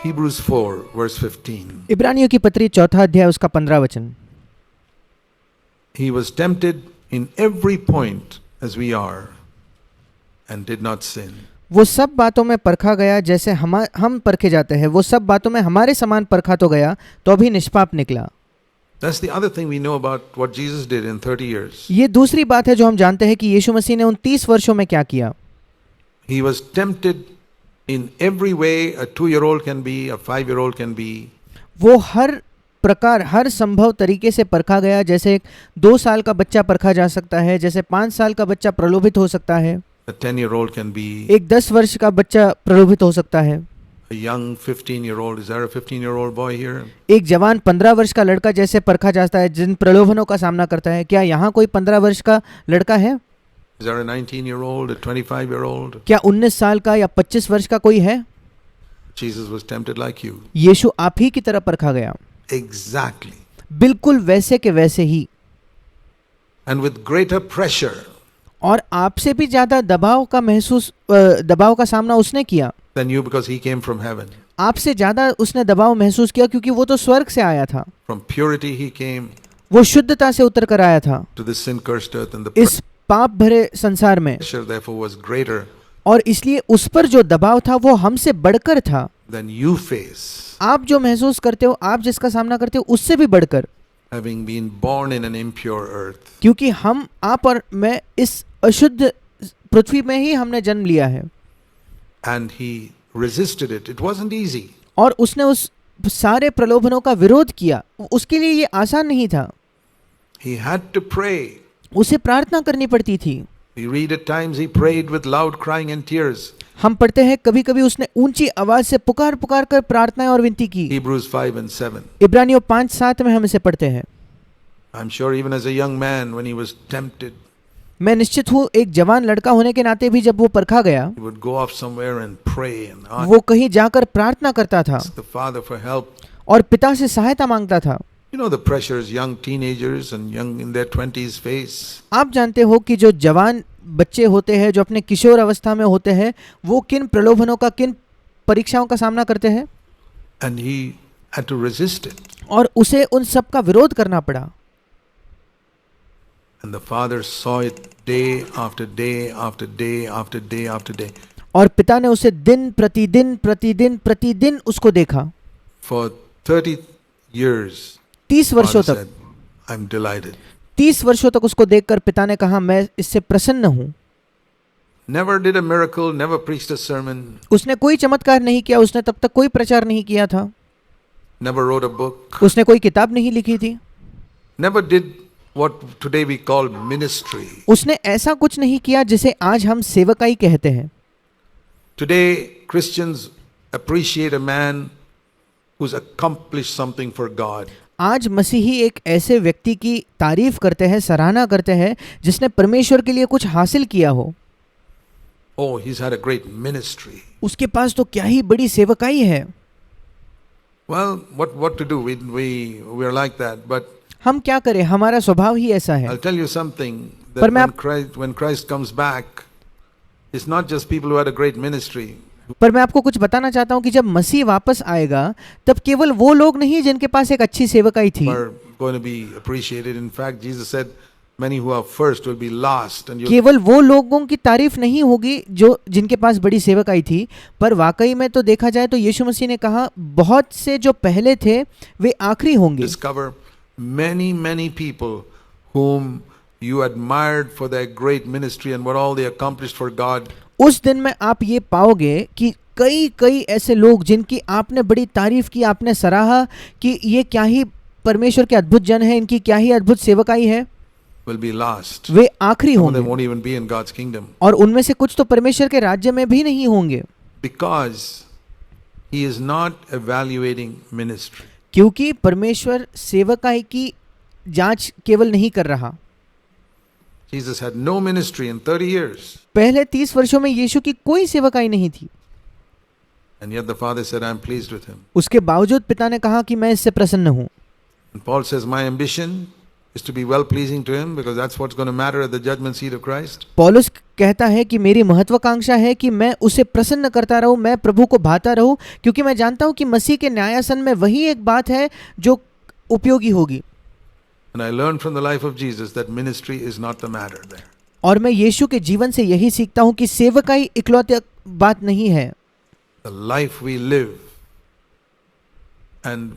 Hebrews 4 verse 15. इब्रानियों की पत्री 4 अध्याय उसका 15 वचन। He was tempted in every point as we are and did not sin. वो सब बातों में परखा गया जैसे हम परखे जाते हैं, वो सब बातों में हमारे समान परखा तो गया तो भी निष्पाप निकला। That's the other thing we know about what Jesus did in 30 years. ये दूसरी बात है जो हम जानते हैं कि यीशु मसीह ने उन 30 वर्षों में क्या किया। He was tempted in every way a 2-year-old can be, a 5-year-old can be. वो हर प्रकार हर संभव तरीके से परखा गया, जैसे 2 साल का बच्चा परखा जा सकता है, जैसे 5 साल का बच्चा प्रलोभित हो सकता है, A 10-year-old can be. एक 10 वर्ष का बच्चा प्रलोभित हो सकता है, A young 15-year-old. Is there a 15-year-old boy here? एक जवान 15 वर्ष का लड़का जैसे परखा जाता है, जिन प्रलोभनों का सामना करता है। क्या यहाँ कोई 15 वर्ष का लड़का है? Is there a 19-year-old, a 25-year-old? क्या 19 साल का या 25 वर्ष का कोई है? Jesus was tempted like you. यीशु आप ही की तरह परखा गया, Exactly. बिल्कुल वैसे के वैसे ही, And with greater pressure और आपसे भी ज्यादा दबाव का सामना उसने किया than you because he came from heaven. आपसे ज्यादा उसने दबाव महसूस किया क्योंकि वो तो स्वर्ग से आया था। From purity he came वो शुद्धता से उतर कर आया था to this sin-cursed earth, and the इस पाप भरे संसार में, pressure therefore was greater और इसलिए उस पर जो दबाव था वो हमसे बढ़कर था। than you face, आप जो महसूस करते हो, आप जिसका सामना करते हो, उससे भी बढ़कर, having been born in an impure earth. क्योंकि हम, आप और मैं, इस अशुद्ध पृथ्वी में ही हमने जन्म लिया है। And he resisted it. It wasn't easy. और उसने उस सारे प्रलोभनों का विरोध किया, उसके लिए ये आसान नहीं था। He had to pray. उसे प्रार्थना करनी पड़ती थी। We read at times he prayed with loud crying and tears. हम पढ़ते हैं कभी कभी उसने ऊंची आवाज से पुकार पुकार कर प्रार्थनाएं और विनती की। Hebrews 5 and 7. इब्रानियों 5:7 में हम इसे पढ़ते हैं। I'm sure even as a young man when he was tempted, मैं निश्चित हूँ एक जवान लड़का होने के नाते भी जब वो परखा गया, he would go off somewhere and pray and वो कहीं जाकर प्रार्थना करता था ask the Father for help. और पिता से सहायता मांगता था। You know the pressures young teenagers and young in their 20s face. आप जानते हो कि जो जवान बच्चे होते हैं, जो अपने किशोर अवस्था में होते हैं, वो किन प्रलोभनों का, किन परीक्षाओं का सामना करते हैं, And he had to resist it. और उसे उन सब का विरोध करना पड़ा। And the Father saw it day after day after day after day after day. और पिता ने उसे दिन प्रतिदिन प्रतिदिन प्रतिदिन उसको देखा। For 30 years, 30 वर्षों Father तक, said, I'm delighted. 30 वर्षों तक उसको देखकर पिता ने कहा, मैं इससे प्रसन्न हूँ। Never did a miracle, never preached a sermon, उसने कोई चमत्कार नहीं किया, उसने तब तक कोई प्रचार नहीं किया था, never wrote a book, उसने कोई किताब नहीं लिखी थी, never did what today we call ministry. उसने ऐसा कुछ नहीं किया जिसे आज हम सेवकाई कहते हैं। Today, Christians appreciate a man who's accomplished something for God. आज मसीही एक ऐसे व्यक्ति की तारीफ करते हैं, सराहना करते हैं जिसने परमेश्वर के लिए कुछ हासिल किया हो। Oh, he's had a great ministry. उसके पास तो क्या ही बड़ी सेवकाई है। Well, what to do? We're like that. But हम क्या करें, हमारा स्वभाव ही ऐसा है। I'll tell you something. पर That मैं when Christ comes back, it's not just people who had a great ministry. पर मैं आपको कुछ बताना चाहता हूँ कि जब मसीह वापस आएगा तब केवल वो लोग नहीं जिनके पास एक अच्छी सेवकाई थी Are going to be appreciated. In fact, Jesus said, "Many who are first will be last." And you, केवल वो लोगों की तारीफ नहीं होगी जो जिनके पास बड़ी सेवकाई थी, पर वाकई में तो देखा जाए तो यीशु मसीह ने कहा, बहुत से जो पहले थे वे आखिरी होंगे। discover many people whom you admired for their great ministry and what all they accomplished for God. उस दिन में आप ये पाओगे कि कई ऐसे लोग जिनकी आपने बड़ी तारीफ की, आपने सराहा कि ये क्या ही परमेश्वर के अद्भुत जन है, इनकी क्या ही अद्भुत सेवकाई है, Will be last. वे आखिरी Some of them होंगे, won't even be in God's kingdom और उनमें से कुछ तो परमेश्वर के राज्य में भी नहीं होंगे, because He is not evaluating ministry. क्योंकि परमेश्वर सेवकाई की जांच केवल नहीं कर रहा। Jesus had no ministry in 30 years, पहले 30 वर्षों में यीशु की कोई सेवकाई नहीं थी, and yet the Father said, "I'm pleased with him." उसके बावजूद पिता ने कहा कि मैं इससे प्रसन्न हूँ। And Paul says, "My ambition is to be well pleasing to him, because that's what's going to matter at the judgment seat of Christ. पौलुस कहता है कि मेरी महत्वाकांक्षा है कि मैं उसे प्रसन्न करता रहूं, मैं प्रभु को भाता रहूं, क्योंकि मैं जानता हूं कि मसीह के न्यायासन में वही एक बात है जो उपयोगी होगी। And I learned from the life of Jesus that ministry is not the matter there. और मैं यीशु के जीवन से यही सीखता हूं कि सेवकाई इकलौती बात नहीं है। The life we live. And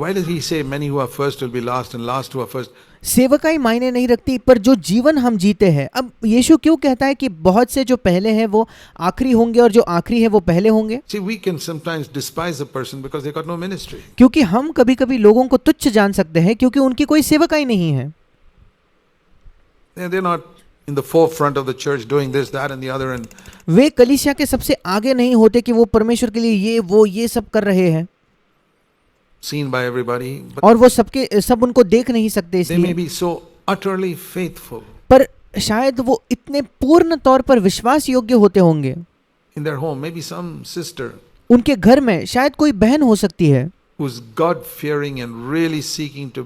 why does he say many who are first will be last and last who are first? सेवकाई मायने नहीं रखती, पर जो जीवन हम जीते हैं, अब यीशु क्यों कहता है कि बहुत से जो पहले हैं वो आखिरी होंगे और जो आखिरी है वो पहले होंगे? See, we can sometimes despise a person because they got no ministry. क्योंकि हम कभी-कभी लोगों को तुच्छ जान सकते हैं क्योंकि उनकी कोई सेवकाई नहीं है। They're not in the forefront of the church doing this, that and the other, and वे कलीसिया के सबसे आगे नहीं होते कि वो परमेश्वर के लिए ये वो ये सब कर रहे हैं, seen by everybody, but और वो सब उनको देख नहीं सकते they may इसलिए, be so utterly faithful पर शायद वो इतने पूर्ण तौर पर विश्वास योग्य होते होंगे। in their home. Maybe some sister उनके घर में शायद कोई बहन हो सकती है who's God fearing and really seeking to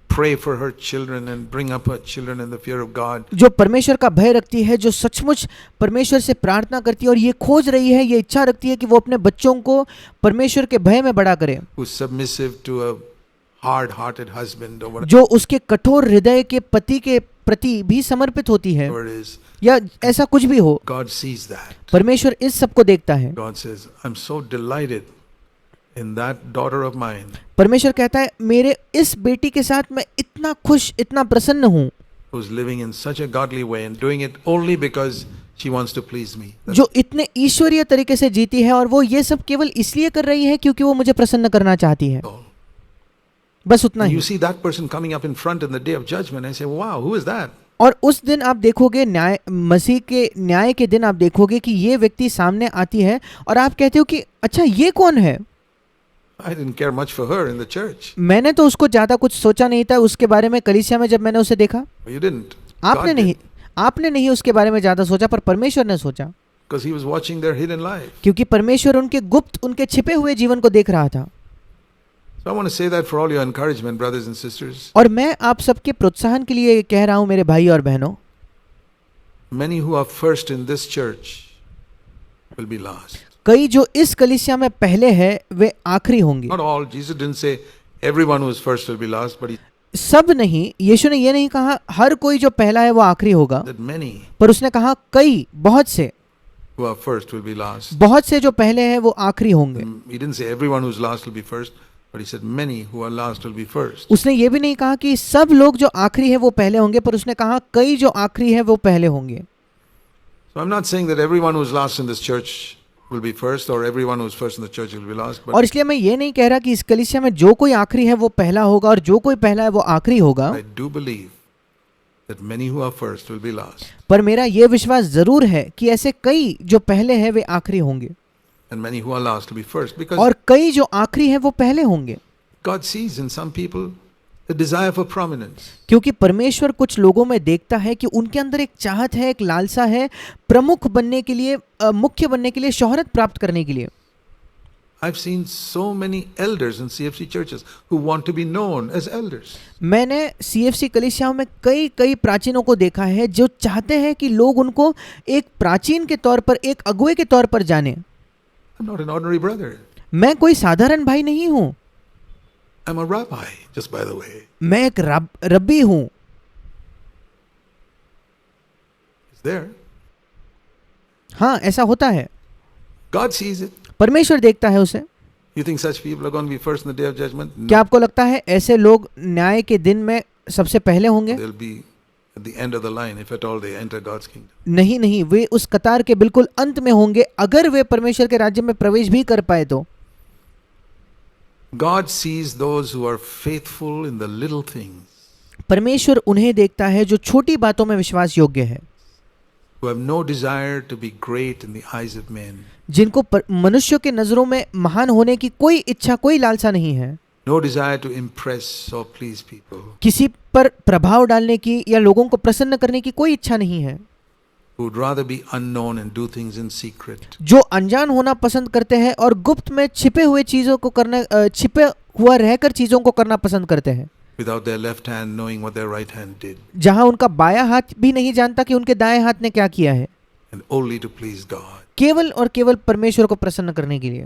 pray for her children and bring up her children in the fear of God. जो परमेश्वर का भय रखती है, जो सचमुच परमेश्वर से प्रार्थना करती है और ये खोज रही है, ये इच्छा रखती है कि वो अपने बच्चों को परमेश्वर के भय में बड़ा करे, Who's submissive to a hard-hearted husband or जो उसके कठोर हृदय के पति के प्रति भी समर्पित होती है, whatever it is. या ऐसा कुछ भी हो, God sees that. परमेश्वर इस सब को देखता है। God says, I'm so delighted in that daughter of mine परमेश्वर कहता है मेरे इस बेटी के साथ मैं इतना खुश, इतना प्रसन्न हूँ, who's living in such a godly way and doing it only because she wants to please me. That's जो इतने ईश्वरीय तरीके से जीती है और वो ये सब केवल इसलिए कर रही है क्योंकि वो मुझे प्रसन्न करना चाहती है, all. बस उतना And he. you see that person coming up in front in the day of judgment and say, wow, who is that? और उस दिन आप देखोगे, न्याय मसीह के न्याय के दिन आप देखोगे कि ये व्यक्ति सामने आती है और आप कहते हो कि अच्छा ये कौन है? I didn't care much for her in the church. मैंने तो उसको ज्यादा कुछ सोचा नहीं था उसके बारे में कलीसिया में जब मैंने उसे देखा। You didn't. आपने नहीं उसके बारे में ज्यादा सोचा, पर परमेश्वर ने सोचा, Because he was watching their hidden life. क्योंकि परमेश्वर उनके गुप्त, उनके छिपे हुए जीवन को देख रहा था। So I want to say that for all your encouragement, brothers and sisters. और मैं आप सबके प्रोत्साहन के लिए कह रहा हूं मेरे भाई और बहनों, Many who are first in this church will be last. कई जो इस कलीसिया में पहले हैं वे आखिरी होंगे। Not all. Jesus didn't say everyone who is first will be last, but he सब नहीं, यीशु ने ये नहीं कहा हर कोई जो पहला है वो आखिरी होगा, said many पर उसने कहा कई, बहुत से, who are first will be last. बहुत से जो पहले हैं वो आखिरी होंगे। He didn't say everyone who's last will be first, but he said many who are last will be first. उसने ये भी नहीं कहा कि सब लोग जो आखिरी है वो पहले होंगे, पर उसने कहा कई जो आखिरी है वो पहले होंगे। So I'm not saying that everyone who's last in this church will be first or everyone who's first in the church will be last, और but इसलिए मैं ये नहीं कह रहा कि इस कलीसिया में जो कोई आखिरी है वो पहला होगा और जो कोई पहला है वो आखिरी होगा, I do believe that many who are first will be last पर मेरा ये विश्वास जरूर है कि ऐसे कई जो पहले हैं वे आखिरी होंगे and many who are last will be first, because और कई जो आखिरी हैं वो पहले होंगे। God sees in some people the desire for prominence. क्योंकि परमेश्वर कुछ लोगों में देखता है कि उनके अंदर एक चाहत है, एक लालसा है प्रमुख बनने के लिए, मुख्य बनने के लिए, शोहरत प्राप्त करने के लिए। I've seen so many elders in CFC churches who want to be known as elders. मैंने CFC कलीसियाओं में कई प्राचीनों को देखा है जो चाहते हैं कि लोग उनको एक प्राचीन के तौर पर, एक अगुवे के तौर पर जाने। I'm not an ordinary brother. मैं कोई साधारण भाई नहीं हूँ, I'm a rabbi, just by the way. मैं एक रब्बी हूँ। It's there. हाँ, ऐसा होता है, God sees it. परमेश्वर देखता है उसे। You think such people are going to be first in the day of judgment? No. क्या आपको लगता है ऐसे लोग न्याय के दिन में सबसे पहले होंगे? They'll be at the end of the line if at all they enter God's kingdom. नहीं, वे उस कतार के बिल्कुल अंत में होंगे अगर वे परमेश्वर के राज्य में प्रवेश भी कर पाए तो। God sees those who are faithful in the little things, परमेश्वर उन्हें देखता है जो छोटी बातों में विश्वास योग्य है, who have no desire to be great in the eyes of men, जिनको मनुष्यों के नजरों में महान होने की कोई इच्छा, कोई लालसा नहीं है, no desire to impress or please people, किसी पर प्रभाव डालने की या लोगों को प्रसन्न करने की कोई इच्छा नहीं है, who would rather be unknown and do things in secret. जो अनजान होना पसंद करते हैं और गुप्त में छिपे हुए चीजों को करना, छिपे हुआ रहकर चीजों को करना पसंद करते हैं। without their left hand knowing what their right hand did, जहां उनका बायां हाथ भी नहीं जानता कि उनके दाएं हाथ ने क्या किया है, and only to please God, केवल और केवल परमेश्वर को प्रसन्न करने के लिए,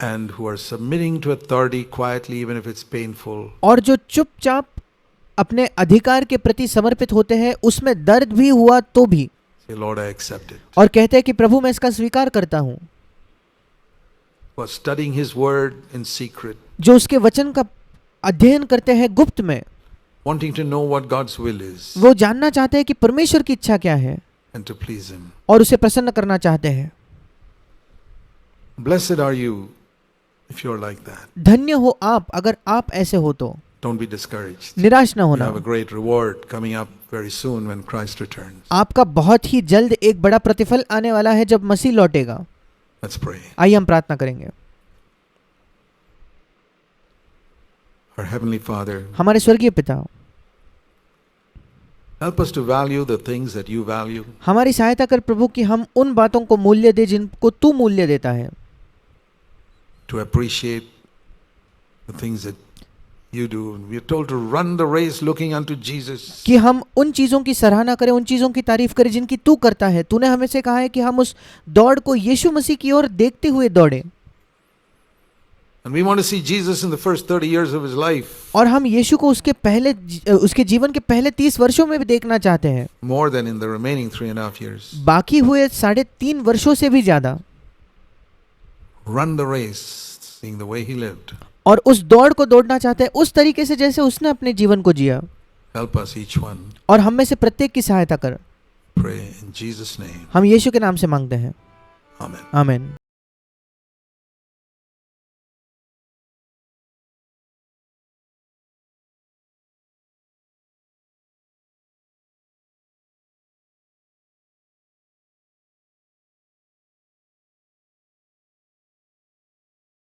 and who are submitting to authority quietly even if it's painful, और जो चुपचाप अपने अधिकार के प्रति समर्पित होते हैं, उसमें दर्द भी हुआ तो भी say, Lord, I accept it. और कहते हैं कि प्रभु मैं इसका स्वीकार करता हूं, Who are studying His Word in secret, जो उसके वचन का अध्ययन करते हैं गुप्त में, wanting to know what God's will is, वो जानना चाहते हैं कि परमेश्वर की इच्छा क्या है and to please Him. और उसे प्रसन्न करना चाहते हैं। Blessed are you if you're like that. धन्य हो आप अगर आप ऐसे हो तो, Don't be discouraged. निराश न You होना। have a great reward coming up very soon when Christ returns. आपका बहुत ही जल्द एक बड़ा प्रतिफल आने वाला है जब मसीह लौटेगा। Let's pray. आइए हम प्रार्थना करेंगे। Our Heavenly Father, हमारे स्वर्गीय पिता, help us to value the things that you value, हमारी सहायता कर प्रभु कि हम उन बातों को मूल्य दे जिनको तू मूल्य देता है, to appreciate the things that you do. We are told to run the race looking unto Jesus. कि हम उन चीज़ों की सराहना करें, उन चीज़ों की तारीफ करें जिनकी तू करता है। तूने हमें से कहा है कि हम उस दौड़ को यीशु मसीह की ओर देखते हुए दौड़ें, And we want to see Jesus in the first 30 years of His life, और हम यीशु को उसके जीवन के पहले 30 वर्षों में भी देखना चाहते हैं, more than in the remaining 3.5 years. बाकी हुए 3.5 वर्षों से भी ज़्यादा। Run the race, seeing the way He lived. और उस दौड़ को दौड़ना चाहते हैं उस तरीके से जैसे उसने अपने जीवन को जिया। Help us, each one. और हम में से प्रत्येक की सहायता कर। Pray in Jesus' name. हम यीशु के नाम से मांगते हैं, Amen. आमीन।